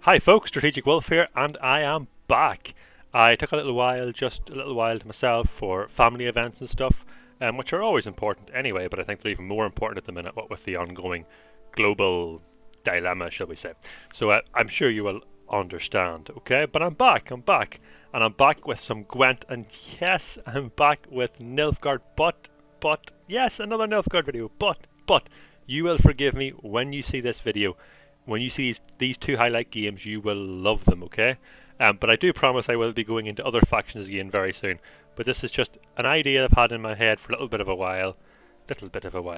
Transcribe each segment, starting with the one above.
Hi folks, Strategic Wolf here, and I am back. I took just a little while to myself for family events and stuff, which are always important anyway, but I think they're even more important at the minute, what with the ongoing global dilemma, shall we say. So I'm sure you will understand, okay? But I'm back, and I'm back with some Gwent, and yes, I'm back with Nilfgaard, but, yes, another Nilfgaard video, but, you will forgive me when you see this video. When you see these two highlight games, you will love them, okay? But I do promise I will be going into other factions again very soon. But this is just an idea I've had in my head for a little bit of a while. I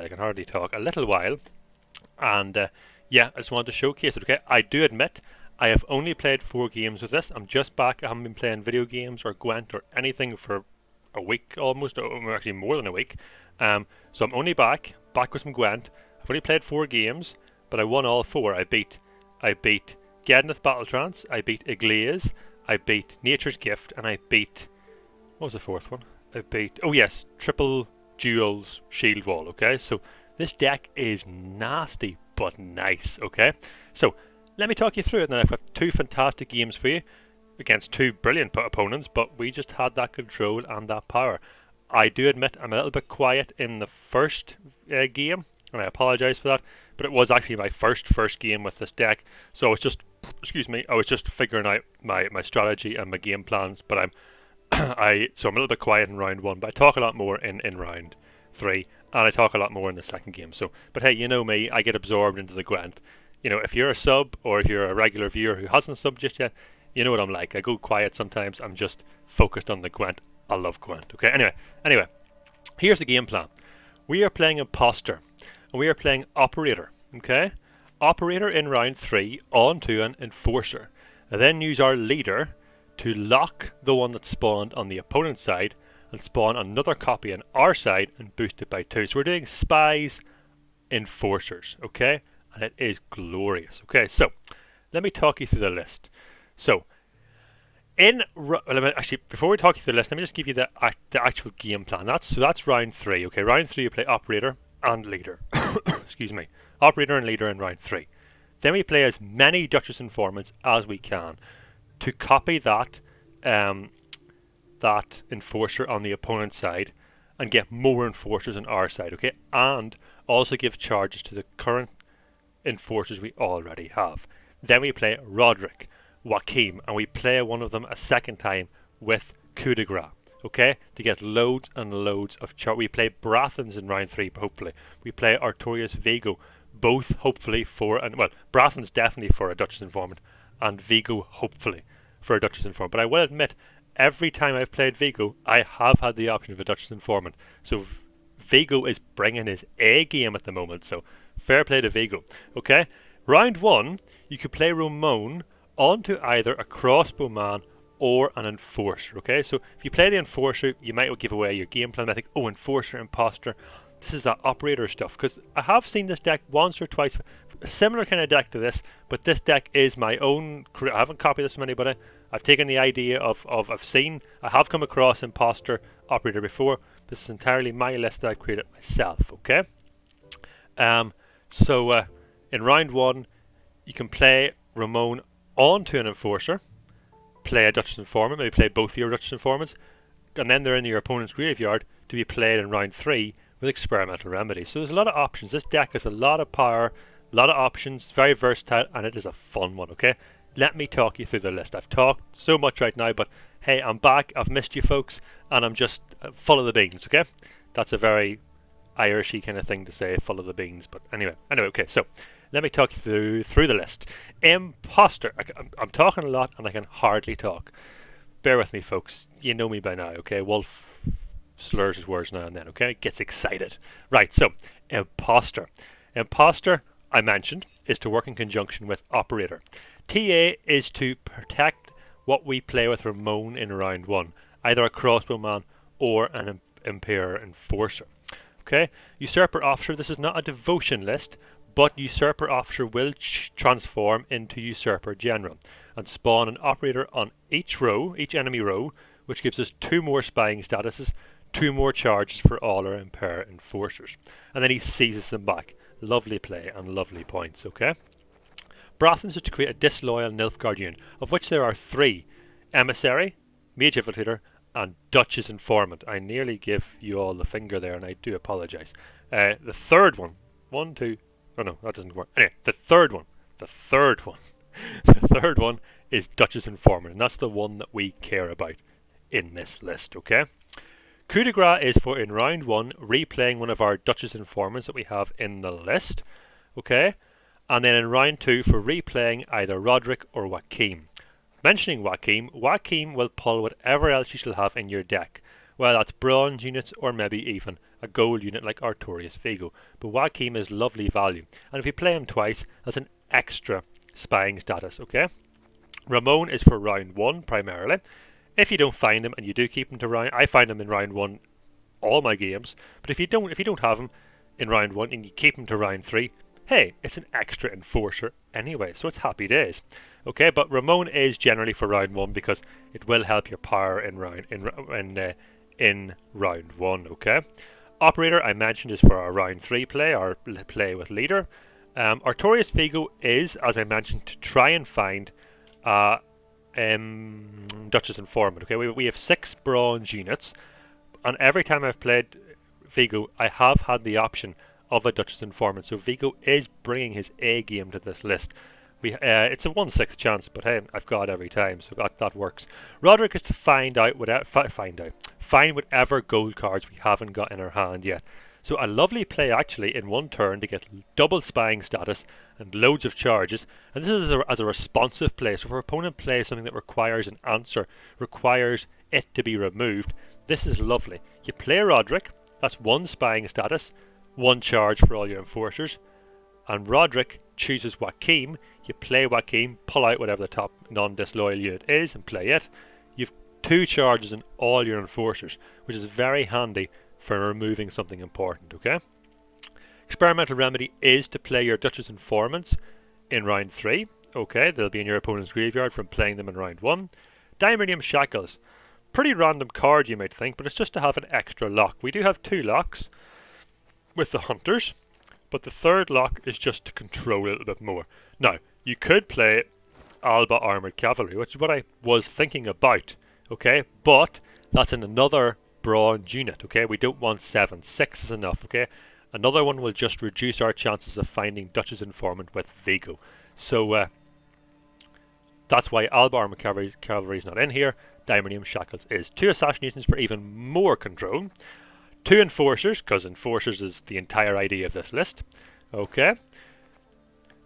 can hardly talk. A little while. And yeah, I just wanted to showcase it, okay? I do admit, I have only played 4 games with this. I'm just back. I haven't been playing video games or Gwent or anything for a week almost, or actually more than a week. So I'm only back with some Gwent. I've only played 4 games. But I won all 4. I beat Gedneth Battle Trance, I beat Igleas, I beat Nature's Gift, and I beat, what was the 4th one? Oh yes, Triple Duels Shield Wall, okay? So this deck is nasty, but nice, okay? So let me talk you through it, and then I've got 2 fantastic games for you against 2 brilliant opponents, but we just had that control and that power. I do admit I'm a little bit quiet in the first game, and I apologise for that, but it was actually my first game with this deck, so I was just, I was just figuring out my strategy and my game plans, but so I'm a little bit quiet in round 1, but I talk a lot more in round 3, and I talk a lot more in the second game, but hey, you know me, I get absorbed into the Gwent. You know, if you're a sub, or if you're a regular viewer who hasn't subbed just yet, you know what I'm like, I go quiet sometimes, I'm just focused on the Gwent. I love Gwent, okay? Anyway, here's the game plan. We are playing Imposter. And we are playing Operator, okay? Operator in round 3 onto an Enforcer. And then use our leader to lock the one that spawned on the opponent's side and spawn another copy on our side and boost it by 2. So we're doing Spies, Enforcers, okay? And it is glorious, okay? So, let me talk you through the list. So, before we talk you through the list, let me just give you the actual game plan. That's round 3, okay? Round 3 you play Operator and Leader. Excuse me. Operator and Leader in round 3. Then we play as many Duchess Informants as we can to copy that Enforcer on the opponent's side and get more Enforcers on our side, okay? And also give charges to the current Enforcers we already have. Then we play Roderick, Joachim, and we play one of them a second time with Coup de Grace. Okay, to get loads and loads of we play Brathens in round 3, hopefully. We play Artorias Vigo, both hopefully Brathens definitely for a Duchess Informant, and Vigo hopefully for a Duchess Informant. But I will admit, every time I've played Vigo, I have had the option of a Duchess Informant. So Vigo is bringing his A game at the moment, so fair play to Vigo. Okay, round 1, you could play Ramon onto either a crossbowman or an Enforcer, okay? So if you play the Enforcer, you might give away your game plan. I think, Enforcer, Imposter, this is that Operator stuff, because I have seen this deck once or twice, a similar kind of deck to this, but this deck is my own. I haven't copied this from anybody. I've taken the idea I have come across Imposter, Operator before. This is entirely my list that I created myself, okay? So in round 1, you can play Ramon onto an Enforcer, play a Duchess Informant, maybe play both of your Duchess Informants, and then they're in your opponent's graveyard to be played in round 3 with Experimental Remedies. So there's a lot of options. This deck has a lot of power, a lot of options, very versatile, and it is a fun one, okay? Let me talk you through the list. I've talked so much right now, but hey, I'm back, I've missed you folks, and I'm just full of the beans, okay? That's a very Irishy kind of thing to say, full of the beans, but anyway, okay, so let me talk you through the list. Imposter. I'm talking a lot and I can hardly talk. Bear with me, folks. You know me by now, okay? Wolf slurs his words now and then, okay? Gets excited. Right, so, Imposter. Imposter, I mentioned, is to work in conjunction with Operator. TA is to protect what we play with Ramon in round 1. Either a crossbowman or an Impera Enforcer. Okay? Usurper Officer, this is not a devotion list, but Usurper Officer will transform into Usurper General and spawn an Operator on each enemy row, which gives us 2 more spying statuses, 2 more charges for all our Impera Enforcers. And then he seizes them back. Lovely play and lovely points, okay? Brathens is to create a disloyal Nilfgaard unit, of which there are 3. Emissary, Mage Infiltrator, and Duchess Informant. I nearly give you all the finger there, and I do apologise. The third one, oh no, that doesn't work. Anyway, the third one is Duchess Informant, and that's the one that we care about in this list, okay? Coup de grace is for in round 1, replaying one of our Duchess Informants that we have in the list, okay? And then in round 2 for replaying either Roderick or Joachim. Mentioning Joachim will pull whatever else you shall have in your deck. Well, that's bronze units or maybe even a gold unit like Artorias Vigo. But Joachim is lovely value. And if you play him twice, that's an extra spying status, okay? Ramon is for round 1 primarily. If you don't find him and you do keep him to round, I find him in round 1 all my games. But if you don't have him in round 1 and you keep him to round 3, hey, it's an extra enforcer anyway, so it's happy days. Okay, but Ramon is generally for round 1 because it will help your power in round 1. Okay, Operator I mentioned is for our round 3 play, or play with leader. Artorias Vigo is, as I mentioned, to try and find Duchess Informant. Okay, we have 6 bronze units, and every time I've played Vigo, I have had the option of a Duchess Informant. So Vigo is bringing his A game to this list. It's a 1/6 chance, but hey, I've got it every time, so that works. Roderick is to find whatever gold cards we haven't got in our hand yet. So a lovely play actually in 1 turn to get double spying status and loads of charges. And this is as a responsive play. So if our opponent plays something that requires an answer, requires it to be removed, this is lovely. You play Roderick, that's 1 spying status, 1 charge for all your enforcers. And Roderick chooses Joachim. You play Joachim, pull out whatever the top non-disloyal unit is and play it. You've 2 charges in all your enforcers, which is very handy for removing something important, okay? Experimental Remedy is to play your Duchess Informants in round 3. Okay, they'll be in your opponent's graveyard from playing them in round 1. Diamerium Shackles. Pretty random card you might think, but it's just to have an extra lock. We do have 2 locks with the Hunters, but the 3rd lock is just to control a little bit more. Now, you could play Alba Armoured Cavalry, which is what I was thinking about, okay? But that's in another bronze unit, okay? We don't want 7. 6 is enough, okay? Another one will just reduce our chances of finding Duchess Informant with Vigo. So, that's why Alba Armoured Cavalry is not in here. Diamerium Shackles is. 2 Assassinations for even more control. 2 Enforcers, because Enforcers is the entire idea of this list. Okay.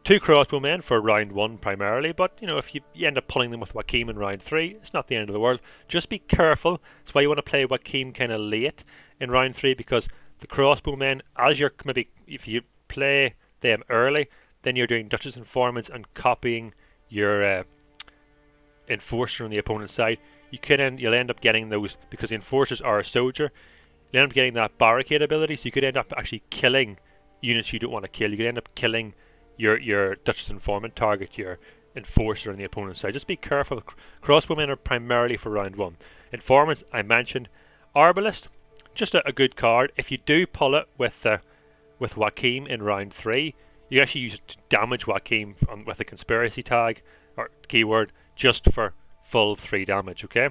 2 Crossbowmen for round 1 primarily, but you know, if you end up pulling them with Joachim in round 3, it's not the end of the world. Just be careful. That's why you want to play Joachim kind of late in round 3, because the Crossbowmen, as you're maybe, if you play them early, then you're doing Duchess Informants and copying your Enforcer on the opponent's side. You'll end up getting those, because the Enforcers are a soldier. You end up getting that barricade ability, so you could end up actually killing units you don't want to kill. You could end up killing your Duchess Informant target, your Enforcer on the opponent's side. Just be careful. Crossbowmen are primarily for round 1. Informants, I mentioned. Arbalist, just a good card. If you do pull it with Joachim in round 3, you actually use it to damage Joachim with a conspiracy tag or keyword just for full 3 damage, okay?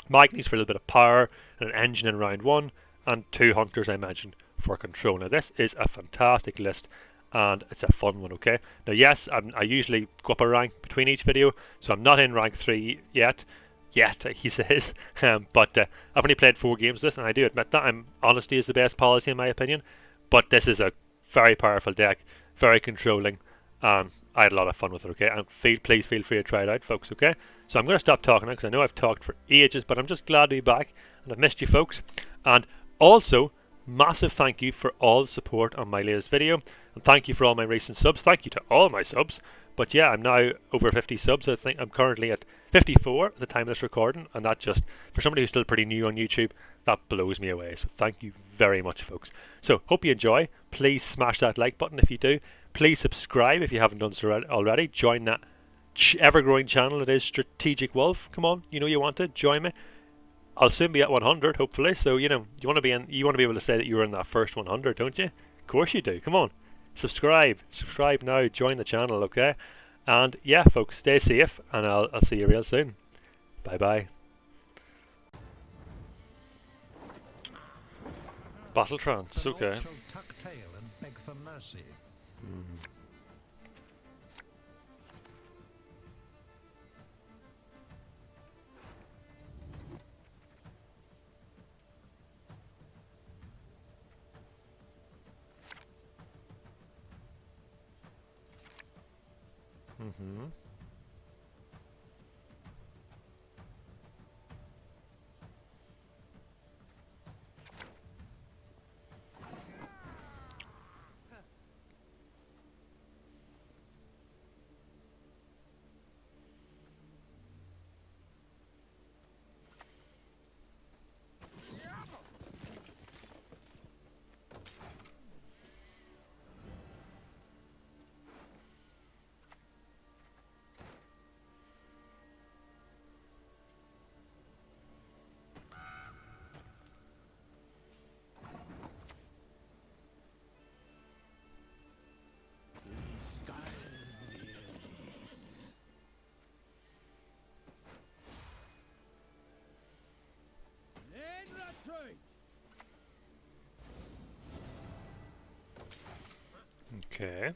Magnes for a little bit of power, and an engine in round 1, and 2 Hunters I mentioned for control. Now this is a fantastic list, and it's a fun one, okay? Now yes, I usually go up a rank between each video, so I'm not in rank 3 yet, he says, but I've only played 4 games of this, and I do admit that. Honesty is the best policy in my opinion, but this is a very powerful deck, very controlling, and I had a lot of fun with it, okay? And please feel free to try it out, folks, okay? So I'm going to stop talking now, because I know I've talked for ages, but I'm just glad to be back, and I've missed you, folks. And also, massive thank you for all the support on my latest video, and thank you for all my recent subs. Thank you to all my subs. But yeah, I'm now over 50 subs. I think I'm currently at 54 at the time of this recording, and that just, for somebody who's still pretty new on YouTube, that blows me away. So thank you very much, folks. So hope you enjoy. Please smash that like button if you do. Please subscribe if you haven't done so already. Join that ever-growing channel that is Strategic Wolf. Come on, you know you want to join me. I'll soon be at 100, hopefully. So you know you want to be able to say that you were in that first 100, don't you? Of course you do. Come on, subscribe now. Join the channel, okay? And yeah, folks, stay safe, and I'll see you real soon. Bye bye. Battle trance, okay. Tuck tail and beg for mercy. Okay.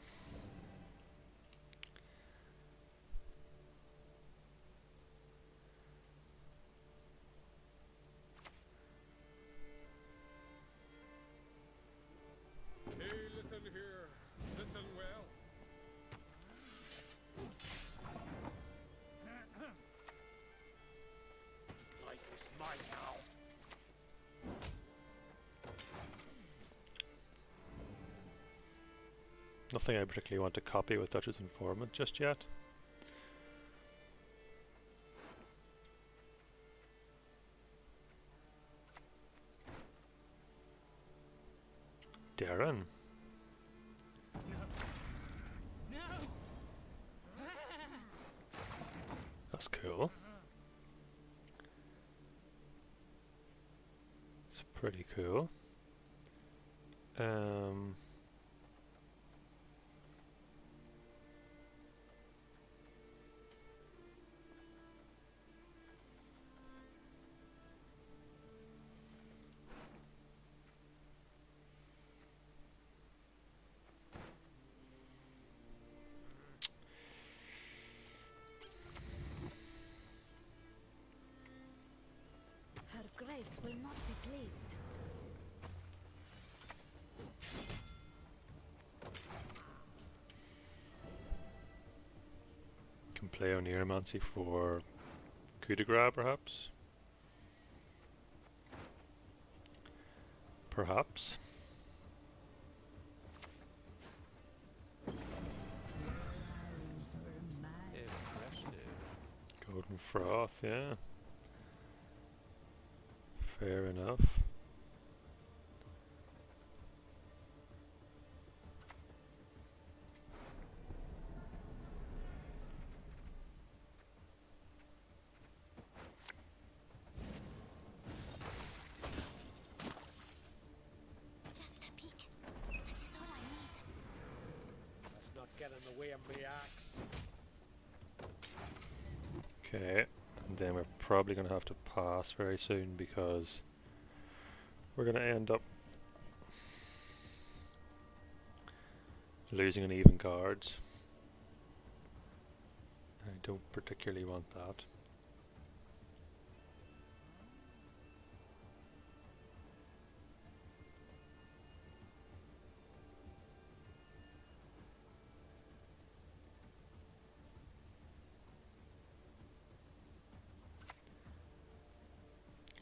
Hey, listen here. Listen well. Life is mine now. Nothing I particularly want to copy with Duchess Informant just yet. Darren. That's cool. It's pretty cool. Her grace will not be pleased. Can play on Neuromancy for coup de grace, perhaps. Perhaps. Golden Froth, yeah. Fair enough. Just a peek. That is all I need. Let's not get in the way of me axe. Okay, and then we're probably going to have to pass very soon because we're going to end up losing an even guards. I don't particularly want that.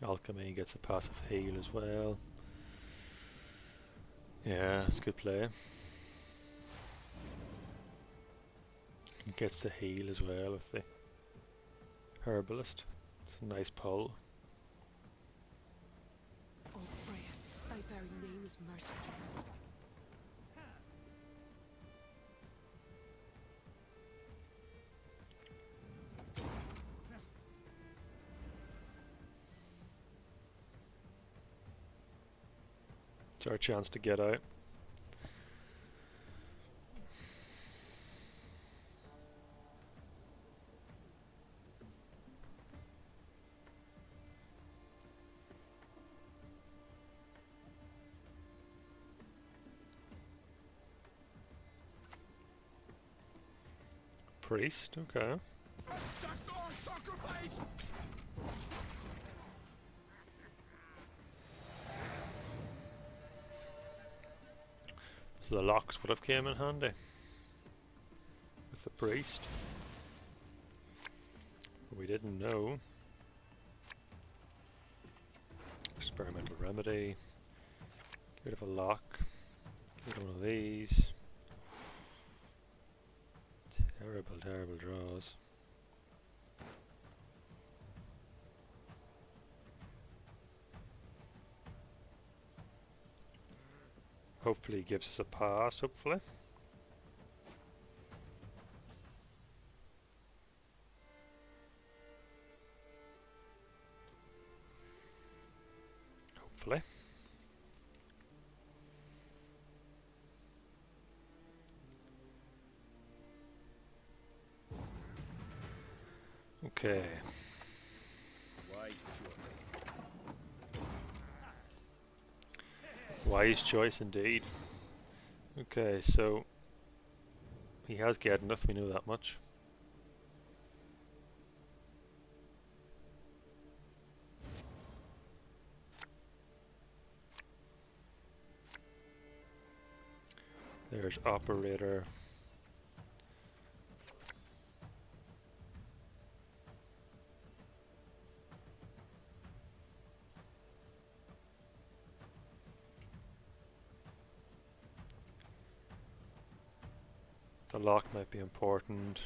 Alchemy gets a passive heal as well. Yeah, it's good play. It gets the heal as well with the herbalist. It's a nice pull. Oh, Freya, thy very name is mercy. It's our chance to get out. Priest, okay. So the locks would have came in handy with the priest. But we didn't know. Experimental remedy. Get rid of a lock. Get rid of one of these. Terrible, terrible draws. Hopefully he gives us a pass, hopefully. Hopefully. Okay. Wise choice. Wise choice indeed. Okay, so he has Gedneth, we know that much. There's Operator. The lock might be important.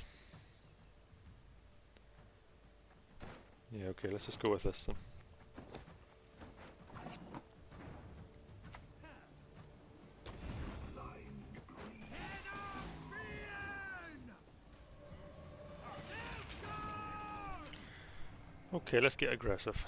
Yeah, okay, let's just go with this then. Okay, let's get aggressive.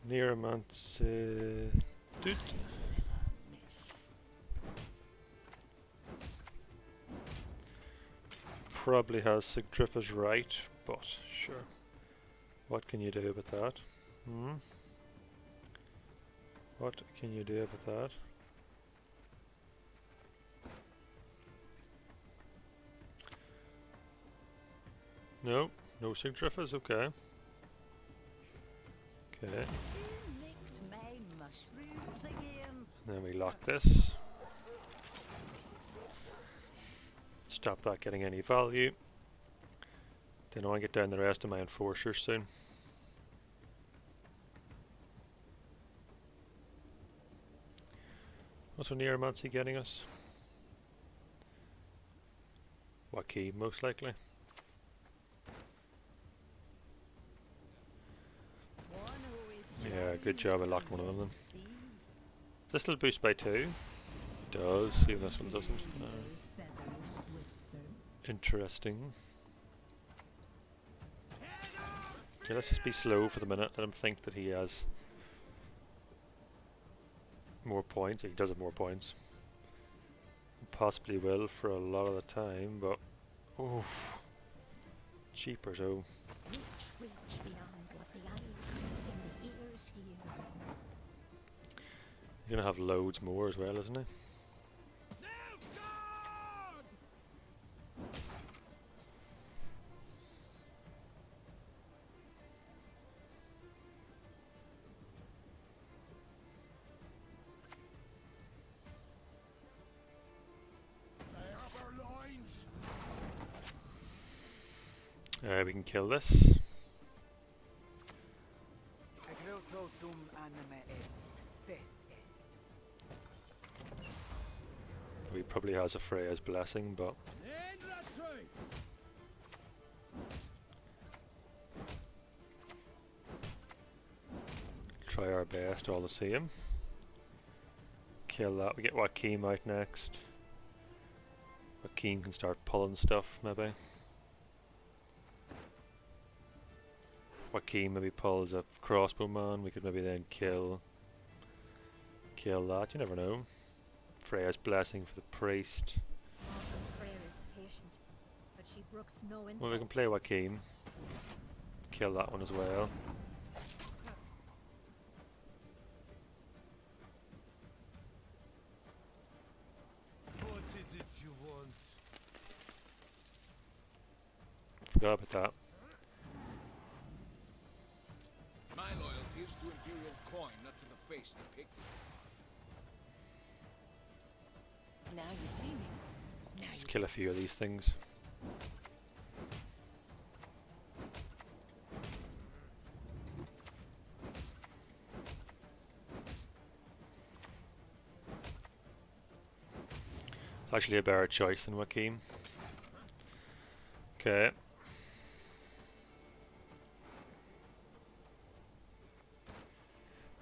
Neuromance, dude. Probably has Sigdrifa's right, but sure. What can you do with that? Hmm? What can you do with that? No, no Sigdrifas, okay. Okay. Then we lock this. Stop that getting any value. Then I want to get down the rest of my enforcers soon. What's a Neuromancy getting us? What key, most likely? Yeah, good job, I locked one of them then. Does this still boost by 2? It does, even this one doesn't. Interesting. Okay, let's just be slow for the minute. Let him think that he has more points. He does have more points. Possibly will for a lot of the time, but oof. Cheapers, oh. He's gonna have loads more as well, isn't he? We can kill this. He probably has a Freya's blessing, but try our best all the same. Kill that. We get Joachim out next. Joachim can start pulling stuff, maybe. Joachim maybe pulls a crossbowman. We could maybe then kill that. You never know. Freya's blessing for the priest. Freya is patient, but she brooks no insult. Well, we can play Joachim. Kill that one as well. What is it you want? Forgot about that. My loyalty is to Imperial coin, not to the face that picked it. Now you see me. Now Let's you kill a few of these things. It's actually a better choice than Joachim. Okay.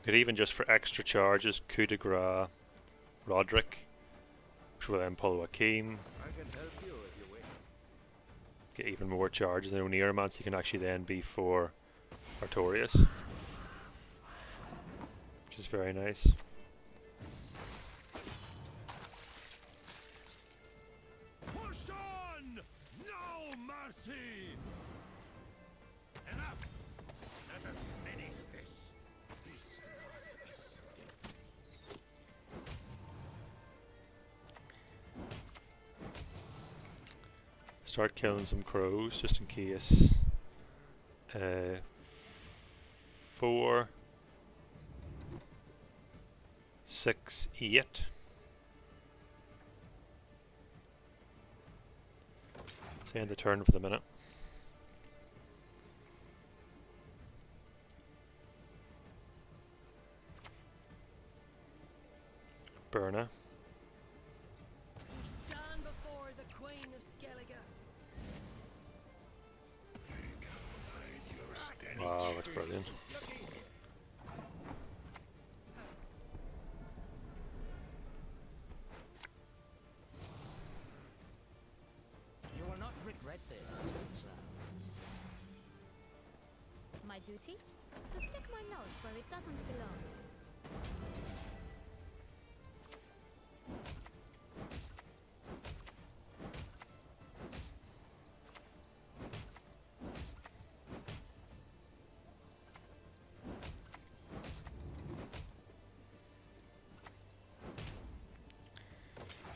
Could even just for extra charges, coup de grace Roderick, which will then pull Joachim. I can help you if you wish. Get even more charges. And Oniromance he can actually then be for Artorias, which is very nice. Push on! No mercy! Enough! Let us finish this. This is Start killing some crows just in case. 4, 6, 8. Let's end the turn for the minute. Burna. stand before the Queen of Skellige. Wow, that's brilliant. You will not regret this, sir. My duty? To stick my nose where it doesn't belong.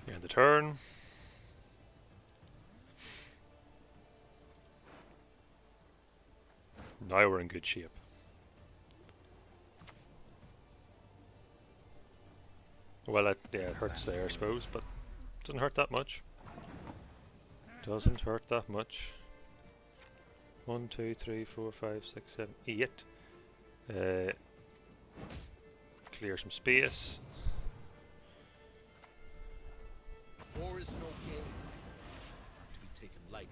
End the turn. Now we're in good shape. Well, yeah, it hurts there, I suppose, but doesn't hurt that much. Doesn't hurt that much. 1, 2, 3, 4, 5, 6, 7, 8. Clear some space. War is no game to be taken lightly.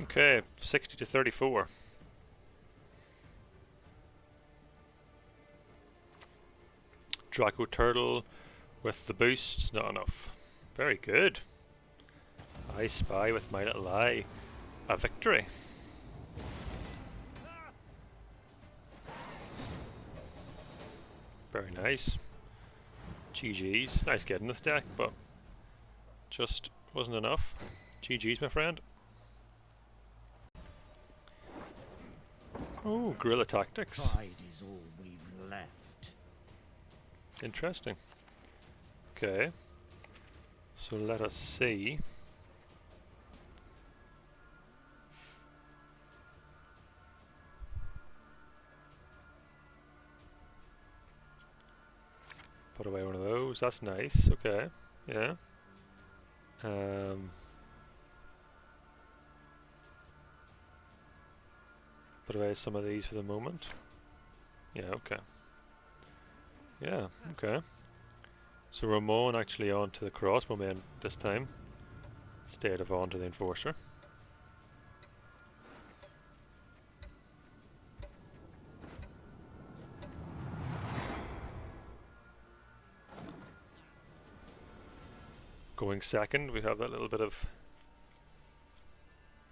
Okay, 60 to 34. Draco Turtle with the boost, not enough. Very good. I spy with my little eye a victory. Very nice. GG's. Nice getting this deck, but just wasn't enough. GG's, my friend. Oh, guerrilla tactics. Pride is all we've left. Interesting. Okay. So let us see. Put away one of those. That's nice. Okay. Yeah. put away some of these for the moment. Yeah, okay. Yeah, okay. So Ramon actually on to the crossbowman this time, instead of on to the Enforcer. Going second, we have that little bit of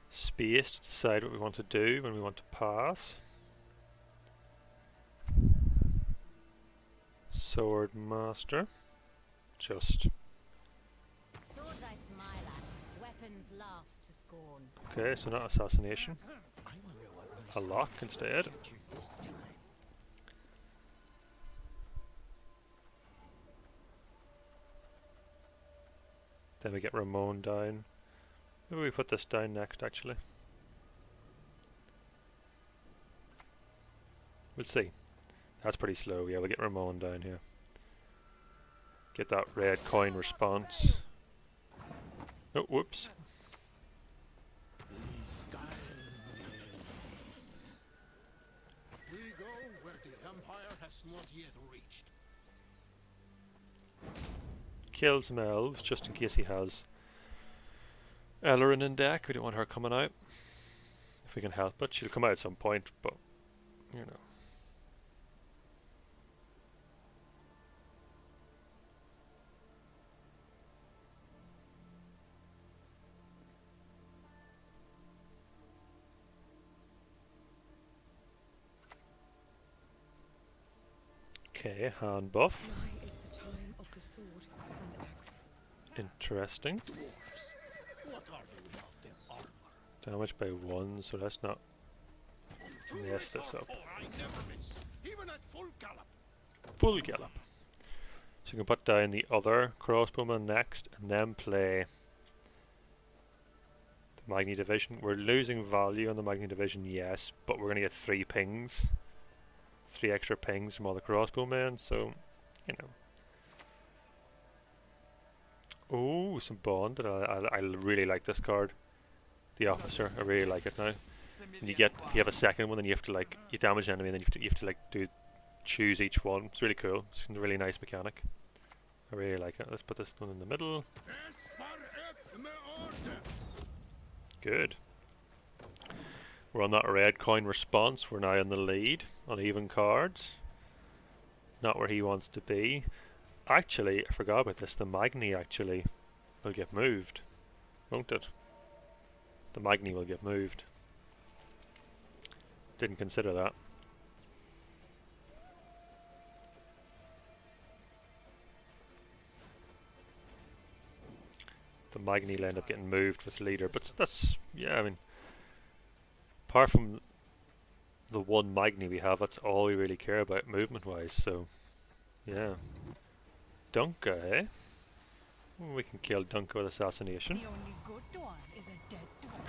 space to decide what we want to do when we want to pass. Sword Master. Just. Swords I smile at, weapons laugh to scorn. Okay, so not assassination. A lock instead. Then we get Ramon down. Maybe we put this down next actually. We'll see. That's pretty slow. Yeah, we'll get Ramon down here. Get that red coin response. Oh, whoops. We go where the Empire has not yet reached. Kill some elves just in case he has Ellerin in deck. We don't want her coming out. If we can help it. She'll come out at some point, but you know. Okay, hand buff. Nigh is the time of the sword and axe. Interesting. Dwarves. What are they without their armor? Damage by 1, so let's not mess this up. I never miss, even at full gallop. Full gallop. So you can put down the other crossbowman next and then play the Magni Division. We're losing value on the Magni Division, yes, but we're going to get 3 pings. 3 extra pings from all the crossbowmen, so, you know. Oh, some bond. I really like this card. The Officer, I really like it now. And if you have a second one, then you have to like, you damage an enemy, and then you have to like choose each one. It's really cool. It's a really nice mechanic. I really like it. Let's put this one in the middle. Good. We're on that red coin response. We're now in the lead on even cards. Not where he wants to be. Actually, I forgot about this. The Magni actually will get moved, won't it? The Magni will get moved. Didn't consider that. The Magni will end up getting moved with leader, but that's, yeah, I mean, apart from the one Magni we have, that's all we really care about movement-wise, so, yeah. Dunka, eh? We can kill Dunka with assassination. The only good one is a dead one.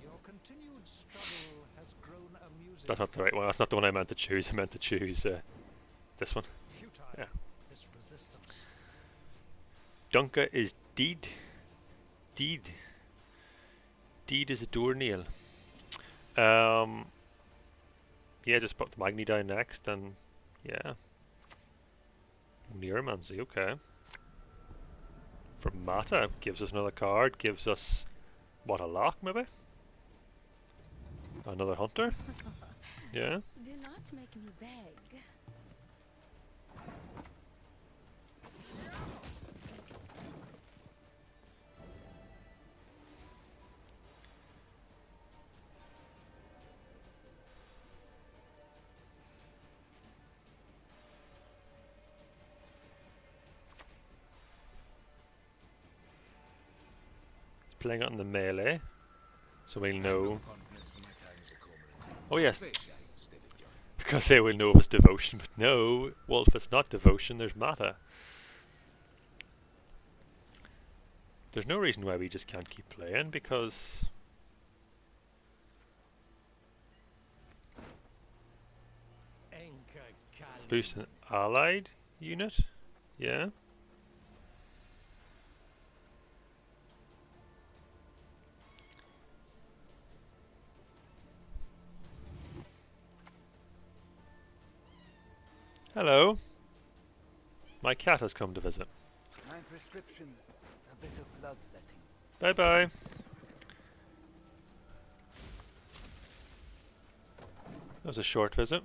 Your continued struggle has grown amusing. That's not the right one. That's not the one I meant to choose. I meant to choose this one. Futile, Yeah. this resistance. Dunka is deed. Deed. Deed is a door nail. Yeah, just put the Magni down next, and yeah. Neuromancy, okay. From Mata, gives us another card, gives us, what, a lock maybe? Another hunter? Yeah. Do not make me beg. Playing it on the melee, so we'll know. Oh yes, because they will know if it's devotion, but no, well if it's not devotion, there's Mata. There's no reason why we just can't keep playing, because boost an allied unit, yeah. Hello. My cat has come to visit. My prescription, a bit of bloodletting. Bye bye. That was a short visit.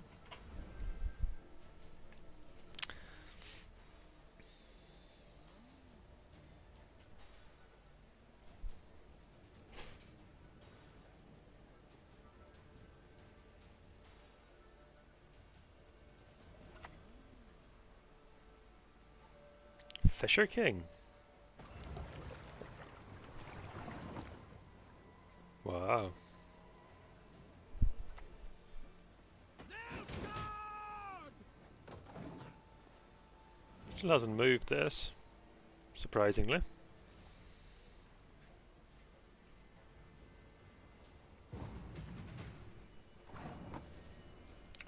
Fisher King. Wow. Still hasn't moved this, surprisingly.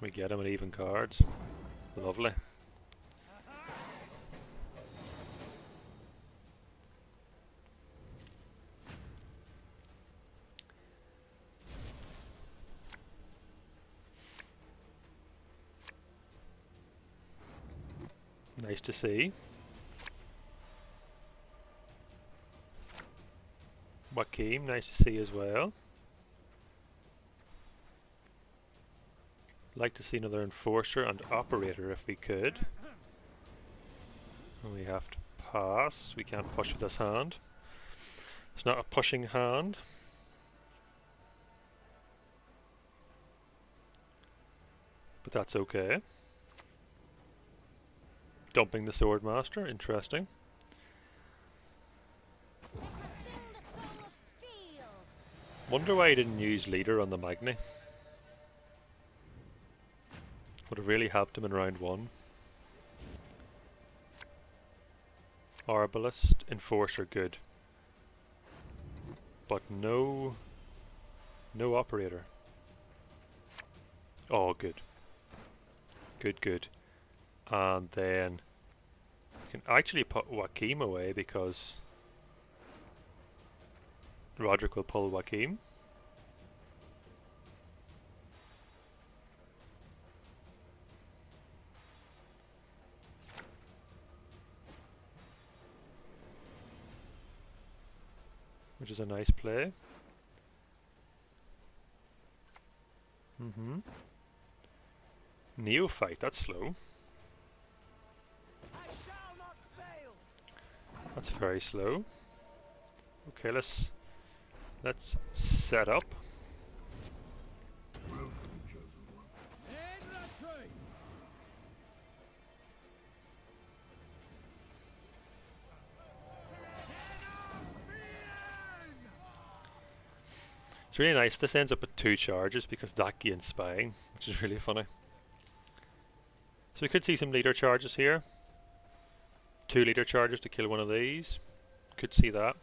We get him at even cards. Lovely. Nice to see. Joachim, nice to see as well. Like to see another Enforcer and Operator if we could. And we have to pass. We can't push with this hand. It's not a pushing hand. But that's okay. Dumping the Swordmaster, interesting. Let us sing the song of steel. Wonder why he didn't use Leader on the Magni. Would have really helped him in round 1. Arbalist, Enforcer, good. But no Operator. Oh, good. Good. And then we can actually put Joachim away because Roderick will pull Joachim. Which is a nice play. Neophyte, that's slow. I shall not fail. That's very slow. Okay, let's set up. It's really nice. This ends up with 2 charges because that gains spying, which is really funny. So we could see some leader charges here. 2 leader charges to kill one of these. Could see that.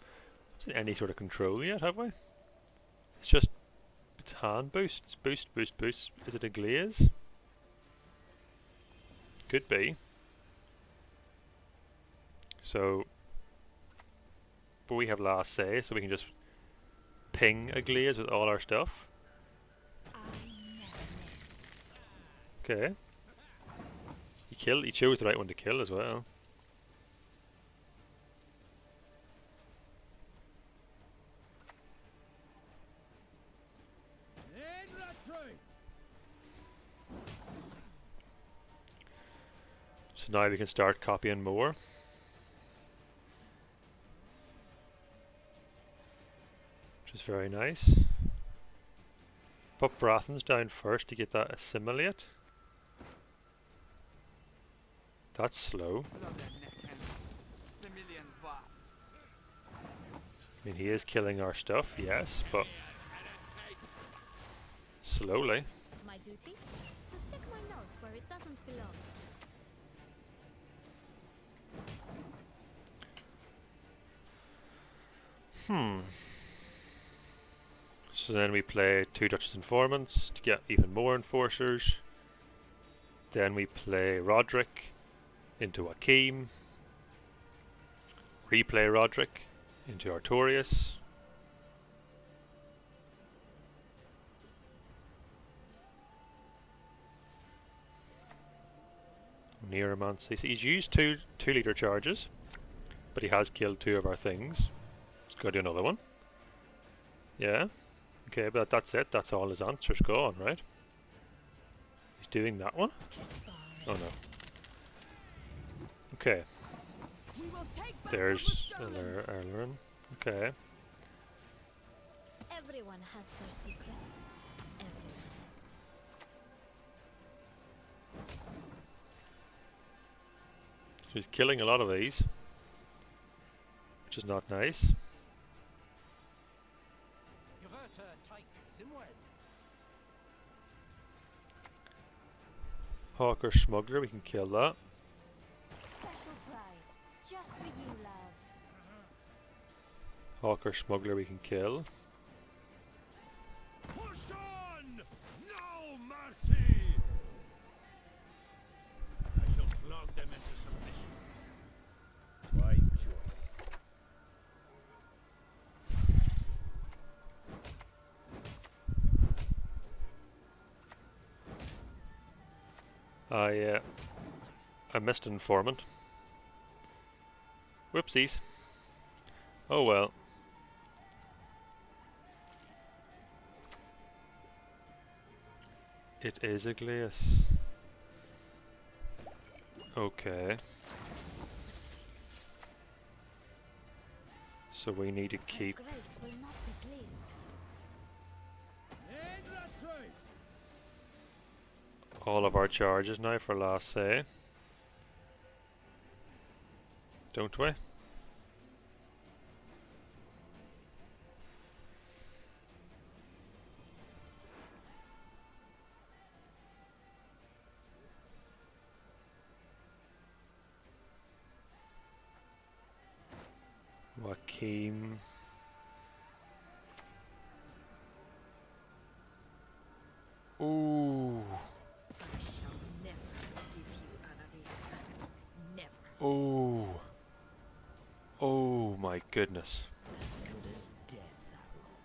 It's any sort of control yet, have we? It's just it's hand boosts. Boost. Is it a glaze? Could be. So, but we have last say, so we can just ping a glaze with all our stuff. Okay. He chose the right one to kill as well. So now we can start copying more. Which is very nice. Put Brathens down first to get that assimilate. That's slow. I mean, he is killing our stuff, yes, but slowly. My duty? To stick my nose where it doesn't belong. So then we play 2 Duchess Informants to get even more Enforcers. Then we play Roderick into Joachim. Replay Roderick into Artorias. Neuromancy. So he's used two leader charges, but he has killed 2 of our things. Let's go do another one. Yeah. Okay, but that's it. That's all his answers go on, right? He's doing that one? Oh no. Okay. We will take back There's what was stolen. Erlerin. Okay. Everyone has their secrets. Everyone. So he's killing a lot of these, which is not nice. Usurper, Tyke, Zimwed. Hawker Smuggler, we can kill that. Special prize, just for you, love. Hawker Smuggler, we can kill. Push on! No mercy! I shall flog them into submission. Wise choice. I missed an informant. Whoopsies. Oh well. It is a glace. Okay. So we need to keep Grace will not be pleased. all of our charges now for last say. Don't we? Joaquin. Ooh. I shall never give you Anavita. Never. Ooh. Oh my goodness. As good as dead, that lot.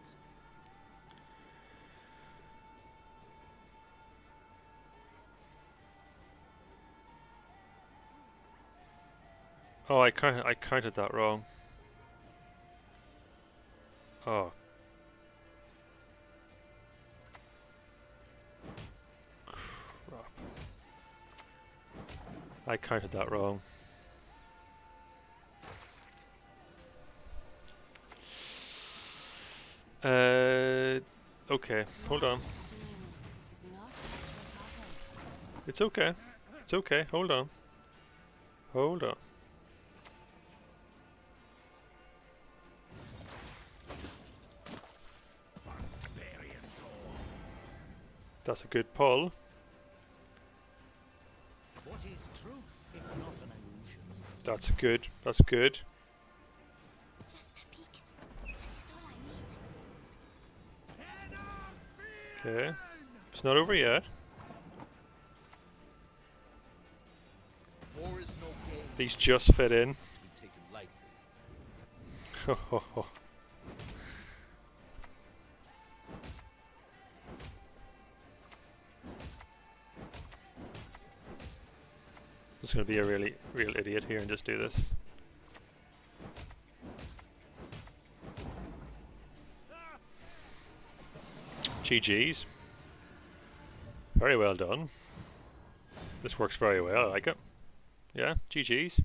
Oh, I counted that wrong. Oh. Crap. I counted that wrong. Okay, hold on. It's okay. It's okay, hold on. Hold on. That's a good pull. What is truth, if not an illusion? That's good. That's good. Just a peek. That is all I need. Okay. It's not over yet. War is no game These just fit in. to be taken lightly. I'm just gonna be a real idiot here and just do this. GG's. Very well done. This works very well, I like it. Yeah, GG's.